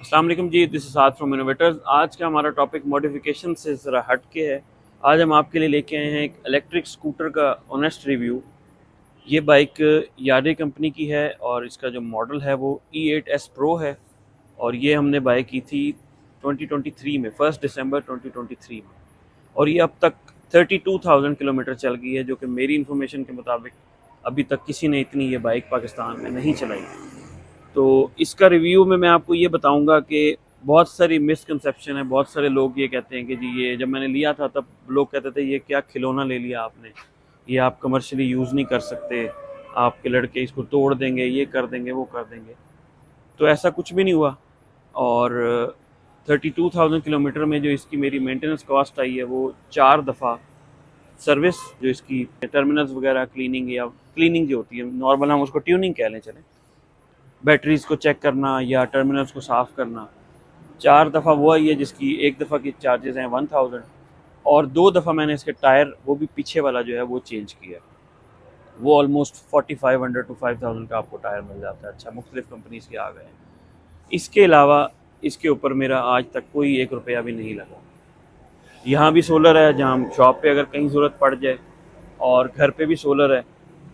अस्सलाम वालेकुम ji, this is Saad from Innovators. आज का हमारा टॉपिक मॉडिफिकेशन से ज़रा हट के है। आज हम आपके लिए लेके आए हैं एक इलेक्ट्रिक स्कूटर का ऑनेस्ट रिव्यू। ये बाइक याडे कंपनी की है और इसका जो मॉडल है वो E8S Pro है और ये हमने बाय की थी 2023 में, 1 दिसंबर 2023 में। और ये अब तक 32,000 किलोमीटर चल गई है, जो कि मेरी इन्फॉर्मेशन के मुताबिक अभी तक किसी ने इतनी ये बाइक पाकिस्तान में नहीं चलाई। तो इसका रिव्यू में मैं आपको ये बताऊंगा कि बहुत सारी मिसकंसेप्शन है। बहुत सारे लोग ये कहते हैं कि जी ये जब मैंने लिया था तब लोग कहते थे ये क्या खिलौना ले लिया आपने, ये आप कमर्शियली यूज़ नहीं कर सकते, आपके लड़के इसको तोड़ देंगे, ये कर देंगे, वो कर देंगे। तो ऐसा कुछ भी नहीं हुआ। और 32,000 किलोमीटर में जो इसकी मेरी मेंटेनेंस कॉस्ट आई है वो 4 दफ़ा सर्विस, जो इसकी टर्मिनल्स वगैरह क्लीनिंग या क्लीनिंग जो होती है, नॉर्मल हम उसको ट्यूनिंग कह लें चलें, बैटरीज को चेक करना या टर्मिनल्स को साफ़ करना, 4 दफ़ा वो आई है, जिसकी एक दफ़ा की चार्जेस हैं 1000 और 2 दफ़ा मैंने इसके टायर, वो भी पीछे वाला जो है वो चेंज किया। वो ऑलमोस्ट 4500 to 5000 का आपको टायर मिल जाता है। अच्छा, मुख्तलिफ कंपनीज़ के आ गए हैं। इसके अलावा इसके ऊपर मेरा आज तक कोई 1 रुपया भी नहीं लगा। यहाँ भी सोलर है, जहाँ शॉप पे अगर कहीं ज़रूरत पड़ जाए, और घर पे भी सोलर है,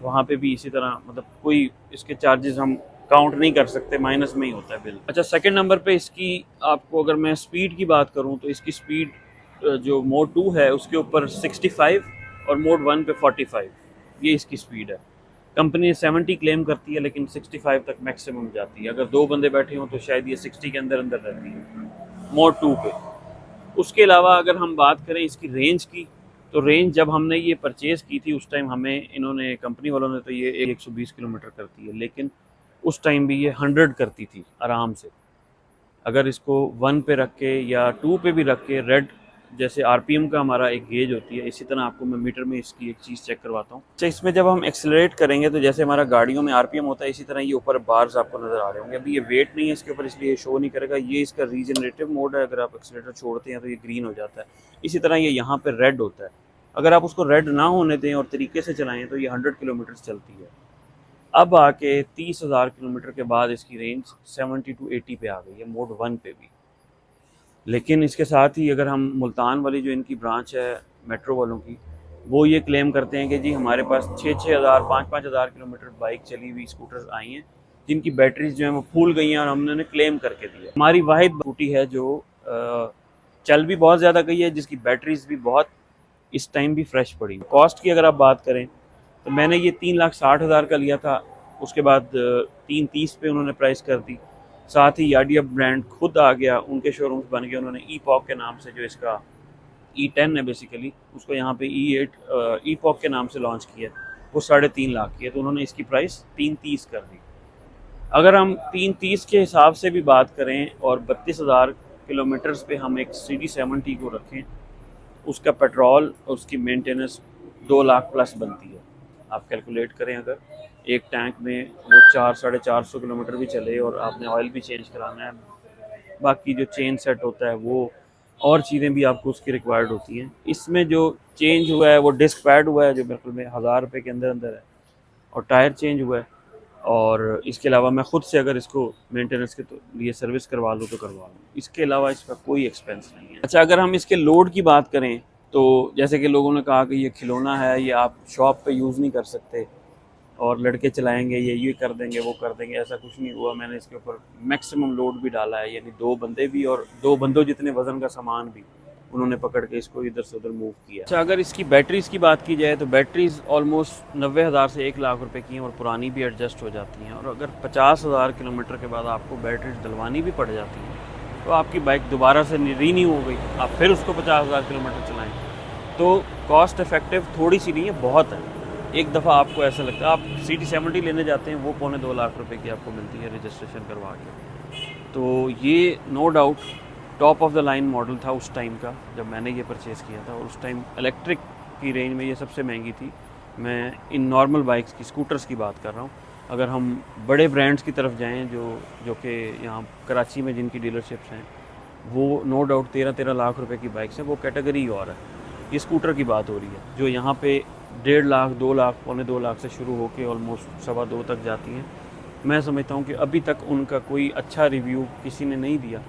वहाँ पे भी इसी तरह, मतलब कोई इसके चार्जेस हम काउंट नहीं कर सकते, माइनस में ही होता है बिल। अच्छा, सेकंड नंबर पे इसकी आपको अगर मैं स्पीड की बात करूँ तो इसकी स्पीड जो मोड 2 है उसके ऊपर 65 और मोड 1 पे 45, ये इसकी स्पीड है। कंपनी 70 क्लेम करती है लेकिन 65 तक मैक्सिमम जाती है। अगर 2 बंदे बैठे हों तो शायद ये 60 के अंदर अंदर रहती है मोड 2 पे। उसके अलावा अगर हम बात करें इसकी रेंज की, तो रेंज जब हमने ये परचेज़ की थी उस टाइम हमें इन्होंने, कंपनी वालों ने, तो ये 120 किलोमीटर करती है, लेकिन उस टाइम भी ये 100 करती थी आराम से। अगर इसको 1 पे रख के या 2 पे भी रख के, रेड जैसे आरपीएम का हमारा एक गेज होती है, इसी तरह आपको मैं मीटर में इसकी एक चीज़ चेक करवाता हूँ। अच्छा, इसमें जब हम एक्सेलरेट करेंगे तो जैसे हमारा गाड़ियों में आरपीएम होता है, इसी तरह ये ऊपर बार्स आपको नज़र आ रहे होंगे। अभी ये वेट नहीं है इसके ऊपर, इसलिए शो नहीं करेगा। ये इसका रीजनरेटिव मोड है, अगर आप एक्सेलरेटर छोड़ते हैं तो ये ग्रीन हो जाता है। इसी तरह ये यहाँ पर रेड होता है। अगर आप उसको रेड ना होने दें और तरीके से चलाएँ तो ये 100 किलोमीटर चलती है। अब आके 30,000 किलोमीटर के बाद इसकी रेंज 70 to 80 पे आ गई है, मोड 1 पे भी। लेकिन इसके साथ ही अगर हम मुल्तान वाली जो इनकी ब्रांच है मेट्रो वालों की, वो ये क्लेम करते हैं कि जी हमारे पास 6,000 5,000 किलोमीटर बाइक चली हुई स्कूटर्स आई हैं जिनकी बैटरीज जो है वो फूल गई हैं और हमने उन्हें क्लेम करके दिया। हमारी वाहिद स्कूटी है जो चल भी बहुत ज़्यादा गई है, जिसकी बैटरीज भी बहुत इस टाइम भी फ्रेश पड़ी। कॉस्ट की अगर आप बात करें तो मैंने ये 3,60,000 का लिया था, उसके बाद 3,30 पे उन्होंने प्राइस कर दी। साथ ही याडिया ब्रांड खुद आ गया, उनके शोरूम्स बन गए, उन्होंने ईपॉक के नाम से, जो इसका E10 है बेसिकली, उसको यहाँ पे E8 ईपॉक के नाम से लॉन्च किया, वो 3.5 लाख की है, तो उन्होंने इसकी प्राइस 3,30 कर दी। अगर हम 3,30 के हिसाब से भी बात करें और 32,000 किलोमीटर्स पे हम एक CD70 को रखें, उसका पेट्रोल और उसकी मेंटेनेंस 2 लाख प्लस बनती है। आप कैलकुलेट करें, अगर एक टैंक में वो 400-450 किलोमीटर भी चले और आपने ऑयल भी चेंज कराना है, बाकी जो चेन सेट होता है वो और चीज़ें भी आपको उसकी रिक्वायर्ड होती हैं। इसमें जो चेंज हुआ है वो डिस्क पैड हुआ है, जो बिल्कुल में 1000 रुपये के अंदर अंदर है, और टायर चेंज हुआ है। और इसके अलावा मैं ख़ुद से अगर इसको मेंटेनेंस के लिए सर्विस करवा लूँ तो करवा लूँ। इसके अलावा इसका कोई एक्सपेंस नहीं है। अच्छा, अगर हम इसके लोड की बात करें तो जैसे कि लोगों ने कहा कि ये खिलौना है, ये आप शॉप पे यूज़ नहीं कर सकते और लड़के चलाएंगे, ये कर देंगे, वो कर देंगे, ऐसा कुछ नहीं हुआ। मैंने इसके ऊपर मैक्सिमम लोड भी डाला है, यानी 2 बंदे भी और 2 बंदों जितने वज़न का सामान भी उन्होंने पकड़ के इसको इधर से उधर मूव किया। अच्छा, अगर इसकी बैटरीज़ की बात की जाए तो बैटरीज़ ऑलमोस्ट 90,000 से 1 लाख रुपए की हैं और पुरानी भी एडजस्ट हो जाती हैं। और अगर 50,000 किलोमीटर के बाद आपको बैटरीज डलवानी भी पड़ जाती हैं तो आपकी बाइक दोबारा से रीन्यू हो गई, आप फिर उसको 50,000 किलोमीटर चलाएँ, तो कॉस्ट इफ़ेक्टिव थोड़ी सी नहीं है, बहुत है। एक दफ़ा आपको ऐसा लगता है, आप CD70 लेने जाते हैं, वो 2.25 लाख रुपए की आपको मिलती है रजिस्ट्रेशन करवा के। तो ये no doubt top of the line model था उस टाइम का, जब मैंने ये परचेज़ किया था। और उस टाइम इलेक्ट्रिक की रेंज में ये सबसे महंगी थी। मैं इन नॉर्मल बाइक्स की, स्कूटर्स की बात कर रहा हूँ। अगर हम बड़े ब्रांड्स की तरफ जाएँ, जो कि यहाँ कराची में जिनकी डीलरशिप्स हैं, वो नो डाउट 13-13 लाख रुपए की बाइक्स हैं, वो कैटेगरी और है। ये स्कूटर की बात हो रही है जो यहाँ पे 1.5 लाख, 2 लाख, 2.25 लाख से शुरू होकर ऑलमोस्ट 2.25 तक जाती हैं। मैं समझता हूँ कि अभी तक उनका कोई अच्छा रिव्यू किसी ने नहीं दिया,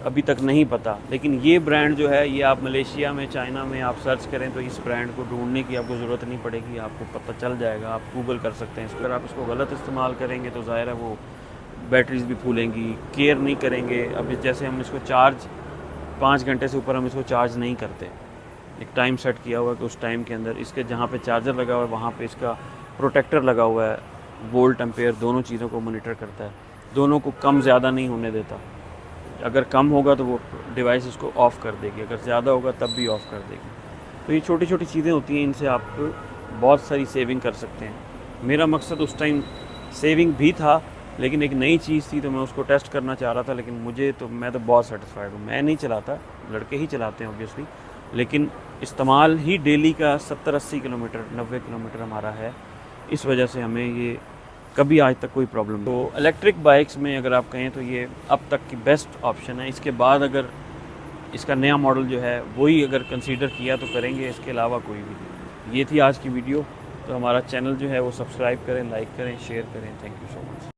अभी तक नहीं पता। लेकिन ये ब्रांड जो है, ये आप मलेशिया में, चाइना में आप सर्च करें तो इस ब्रांड को ढूंढने की आपको ज़रूरत नहीं पड़ेगी, आपको पता चल जाएगा। आप गूगल कर सकते हैं। अगर आप इसको गलत इस्तेमाल करेंगे तो ज़ाहिर है वो बैटरीज भी फूलेंगी, केयर नहीं करेंगे। अब जैसे हम इसको चार्ज 5 घंटे से ऊपर हम इसको चार्ज नहीं करते, एक टाइम सेट किया हुआ है कि उस टाइम के अंदर इसके जहाँ पे चार्जर लगा हुआ है वहाँ पे इसका प्रोटेक्टर लगा हुआ है, वोल्ट एम्पेयर दोनों चीज़ों को मॉनिटर करता है, दोनों को कम ज़्यादा नहीं होने देता। अगर कम होगा तो वो डिवाइस इसको ऑफ़ कर देगी, अगर ज़्यादा होगा तब भी ऑफ़ कर देगी। तो ये छोटी छोटी चीज़ें होती हैं, इनसे आप बहुत सारी सेविंग कर सकते हैं। मेरा मकसद उस टाइम सेविंग भी था, लेकिन एक नई चीज़ थी तो मैं उसको टेस्ट करना चाह रहा था। लेकिन मैं तो बहुत सेटिस्फाइड हूँ। मैं नहीं चलाता, लड़के ही चलाते हैं ऑब्वियसली, लेकिन इस्तेमाल ही डेली का 70-80 किलोमीटर 90 किलोमीटर हमारा है। इस वजह से हमें ये कभी आज तक कोई प्रॉब्लम नहीं। तो इलेक्ट्रिक बाइक्स में अगर आप कहें तो ये अब तक की बेस्ट ऑप्शन है। इसके बाद अगर इसका नया मॉडल जो है वही अगर कंसीडर किया तो करेंगे, इसके अलावा कोई भी नहीं। ये थी आज की वीडियो। तो हमारा चैनल जो है वो सब्सक्राइब करें, लाइक करें, शेयर करें। Thank you so much.